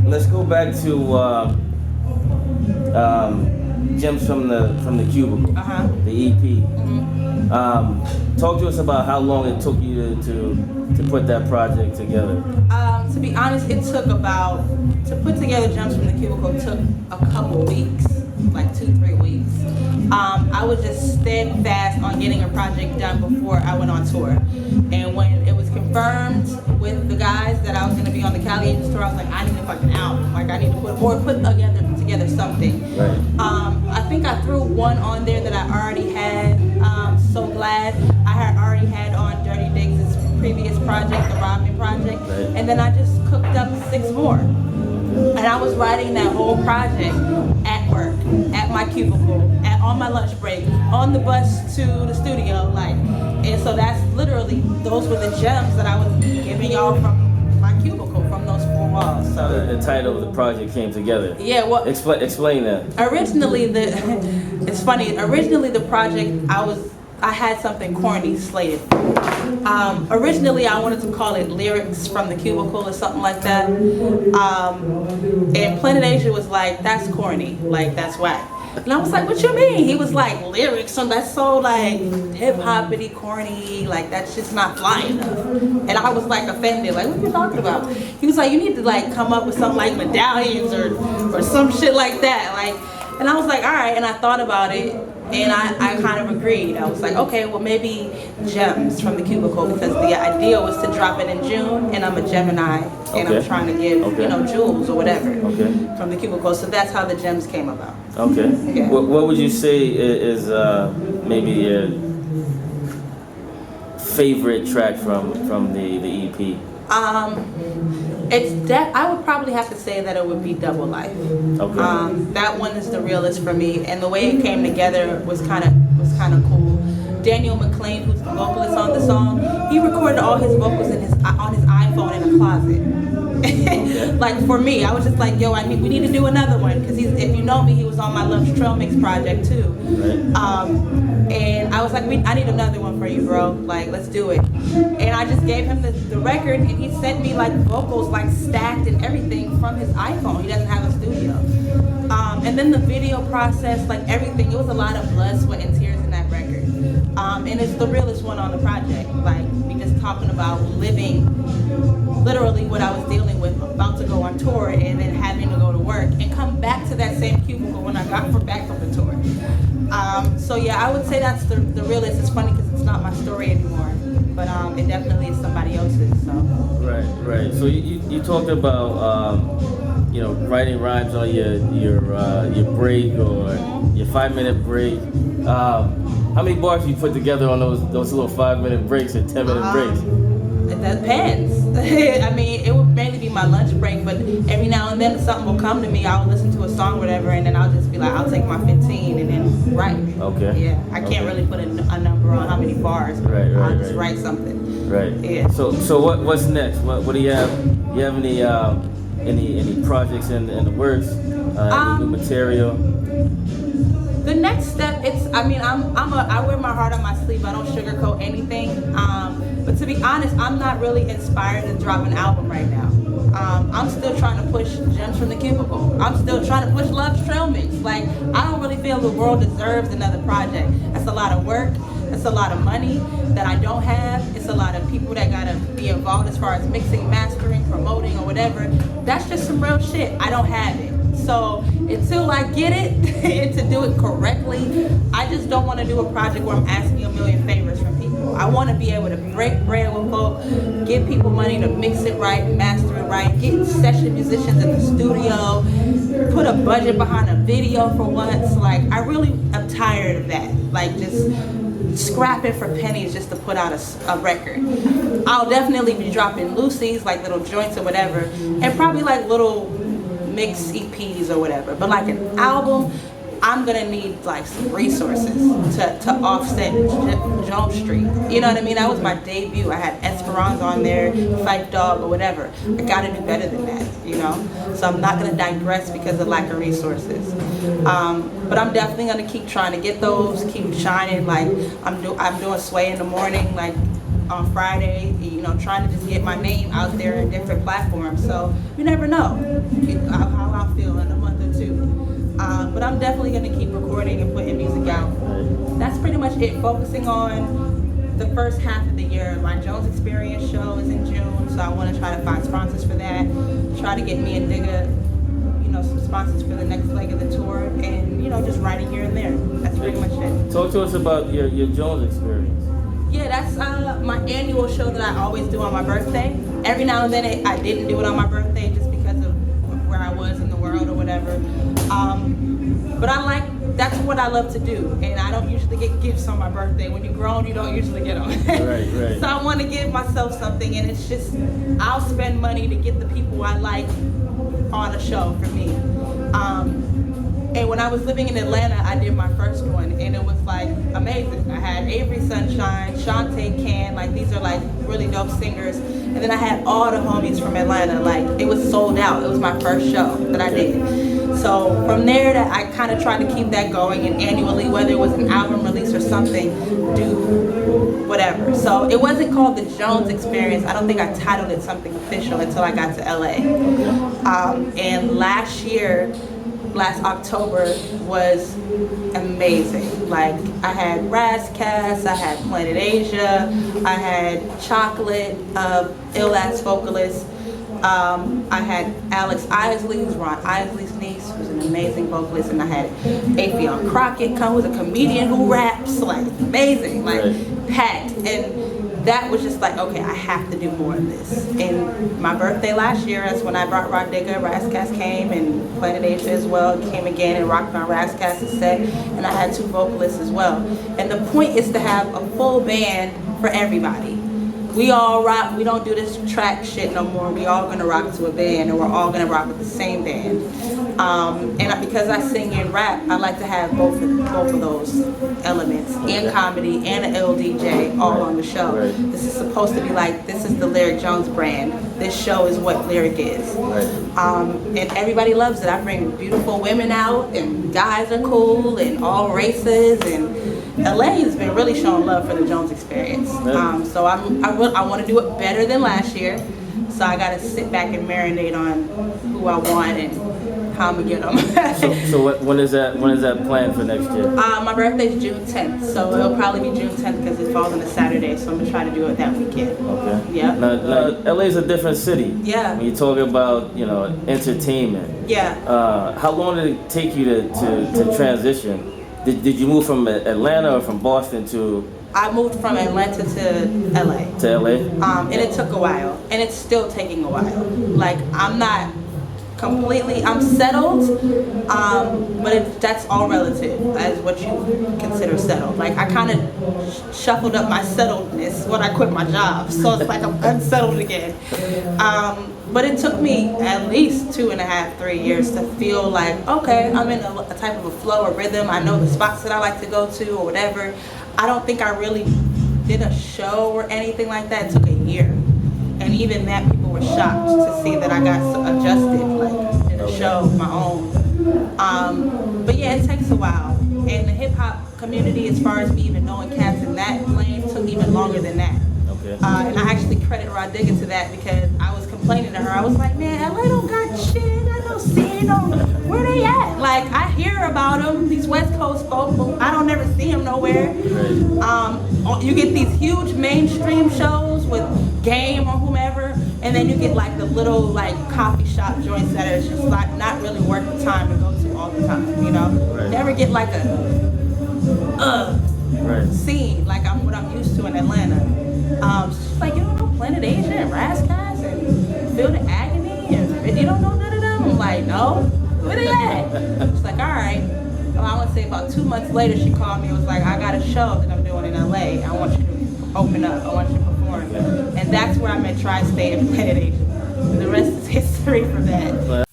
let's go back to Gems from the Cubicle, the EP. Talk to us about how long it took you to put that project together. To be honest, it took to put together Gems from the Cubicle took a couple weeks, like 2-3 weeks. I was just steadfast on getting a project done before I went on tour. And when it was confirmed with the guys that I was going to be on the Cali Agents tour, I was like, I need a fucking album. Like, I need to put together something. Right. I think I threw one on there that I already had. So glad I had already had on Dirty Diggs' previous project, the Robin project, right. And then I just cooked up 6 more. And I was writing that whole project at work, at my cubicle, on my lunch break, on the bus to the studio, and so that's literally, those were the gems that I was giving y'all from my cubicle, from those 4 walls. So The title of the project came together. yeah, well, Explain that. originally it's funny. Originally the project I had something corny slated. Originally I wanted to call it Lyrics from the Cubicle or something like that. And Planet Asia was like, that's corny, like that's whack. And I was like, what you mean? He was like, lyrics, so that's so like hip-hoppity, corny, like that's just not fly enough. And I was like offended, like what are you talking about? He was like, you need to like come up with something like medallions or some shit like that. And I was like, all right, and I thought about it. And I kind of agreed. I was like, okay, well maybe Gems from the Cubicle, because the idea was to drop it in June, and I'm a Gemini, and I'm trying to give, jewels or whatever from the Cubicle. So that's how the Gems came about. Okay. Yeah. What would you say is maybe your favorite track from the EP? I would probably have to say that it would be Double Life. Okay. That one is the realest for me, and the way it came together was kind of cool. Daniel McLean, who's the vocalist on the song, he recorded all his vocals on his iPhone in a closet. Like for me, I was just like, yo, we need to do another one, because if you know me, he was on my Love's Trail Mix project too. Right. And I was like, I need another one for you, bro. Like, let's do it. And I just gave him the record, and he sent me like vocals like stacked and everything from his iPhone. He doesn't have a studio. And then the video process, like everything, it was a lot of blood, sweat, and tears in that record. And it's the realest one on the project. Like, we just talking about living literally what I was dealing with, about to go on tour and then having to go to work and come back to that same cubicle when I got back from the tour. So yeah, I would say that's the realest. It's funny because it's not my story anymore, but it definitely is somebody else's. So Right. So you talked about writing rhymes on your break or your 5-minute break. How many bars do you put together on those little 5-minute breaks and 10-minute breaks? It depends. I mean, it would mainly be my lunch break, but every now and then something will come to me. I'll listen to a song or whatever, and then I'll just be like, I'll take my 15 and then write. Okay. Yeah, I can't really put a number on how many bars, but I'll just write something. Right. Yeah. So what's next? What do you have? Do you have any projects in the works? Any new material? The next step, I wear my heart on my sleeve. I don't sugarcoat anything. But to be honest, I'm not really inspired to drop an album right now. I'm still trying to push Gems from the Cubicle. I'm still trying to push Love's Trail Mix. Like, I don't really feel the world deserves another project. That's a lot of work. That's a lot of money that I don't have. It's a lot of people that gotta be involved as far as mixing, mastering, promoting, or whatever. That's just some real shit. I don't have it. So until I get it and to do it correctly, I just don't want to do a project where I'm asking a million favors from people. I want to be able to break bread with folk, give people money to mix it right, master it right, get session musicians in the studio, put a budget behind a video for once. Like, I really am tired of that. Like, just scrapping for pennies just to put out a record. I'll definitely be dropping loosies, like little joints or whatever, and probably like little mix EPs or whatever, but like an album, I'm gonna need like some resources to offset Jump Street. You know what I mean? That was my debut. I had Esperanza on there, Fight Dog or whatever. I gotta do better than that, you know? So I'm not gonna digress because of lack of resources. But I'm definitely gonna keep trying to get those, keep shining. Like I'm doing Sway in the morning, like on Friday, you know, trying to just get my name out there in different platforms. So you never know how I'll feel in a month or two. But I'm definitely going to keep recording and putting music out. That's pretty much it. Focusing on the first half of the year. My Jones Experience show is in June, so I want to try to find sponsors for that. Try to get me and Digga, you know, some sponsors for the next leg of the tour, and you know, just writing here and there. That's pretty much it. Talk to us about your Jones Experience. Yeah, that's my annual show that I always do on my birthday. Every now and then I didn't do it on my birthday just because of where I was in the world or whatever. But that's what I love to do, and I don't usually get gifts on my birthday. When you're grown, you don't usually get them. Right. So I want to give myself something, and it's just, I'll spend money to get the people I like on a show for me. And when I was living in Atlanta, I did my first one, and it was like amazing. I had Avery Sunshine, Shantae Can, like these are like really dope singers. And then I had all the homies from Atlanta, like it was sold out. It was my first show that I did. So from there, that I kind of tried to keep that going, and annually, whether it was an album release or something, do whatever. So it wasn't called the Jones Experience. I don't think I titled it something official until I got to LA. And last October was amazing. Like I had Kass, I had Planet Asia, I had Chocolate, ill-ass vocalist. I had Alex Isley, who's Ron Isley's niece, who's an amazing vocalist, and I had Afion Crockett come, who's a comedian who raps, like amazing, like packed. And that was just like, okay, I have to do more of this. And my birthday last year, that's when I brought Rah Digga. Kass came, and Planet Asia as well came again and rocked on Kass's set. And I had 2 vocalists as well. And the point is to have a full band for everybody. We all rock. We don't do this track shit no more. We all gonna rock to a band, and we're all gonna rock with the same band. Because I sing and rap, I like to have both of those elements, and comedy and an LDJ all on the show. This is supposed to be like, this is the Lyric Jones brand. This show is what Lyric is. And everybody loves it. I bring beautiful women out, and guys are cool, and all races, and LA has been really showing love for the Jones Experience. So I want to do it better than last year. So I got to sit back and marinate on who I want and how I'm gonna get them. so when is that planned for next year? My birthday's June 10th, so it'll probably be June 10th because it falls on a Saturday. So I'm gonna try to do it that weekend. Okay. Yeah. Now LA's a different city. Yeah. When you talk about entertainment. Yeah. How long did it take you to transition? Did you move from Atlanta or from Boston to? I moved from Atlanta to LA. To LA? And it took a while, and it's still taking a while. Like I'm not completely, I'm settled, but that's all relative as what you consider settled. Like I kind of shuffled up my settledness when I quit my job, so it's like I'm unsettled again. But it took me at least 2.5, 3 years to feel like, okay, I'm in a type of a flow, a rhythm. I know the spots that I like to go to or whatever. I don't think I really did a show or anything like that. It took a year. And even that, people were shocked to see that I got adjusted, like did a show of my own. But yeah, it takes a while. And the hip hop community, as far as me even knowing cats in that lane, took even longer than that. And I actually credit Rah Digga to that because I was complaining to her. I was like, man, LA don't got shit. I don't see them. Where they at? Like, I hear about them, these West Coast folk, but I don't never see them nowhere. You get these huge mainstream shows with Game or whomever, and then you get like the little like coffee shop joints that are just like not really worth the time to go to all the time, you know? Never get like a scene like what I'm used to in Atlanta. She's like, you don't know Planet Asia and Kass and Feel the Agony and you don't know none of them? I'm like, no, where they at? She's like, all right. Well, I want to say about 2 months later, she called me and was like, I got a show that I'm doing in LA. I want you to open up. I want you to perform. And that's where I met Tri-State and Planet Asia. And the rest is history from that.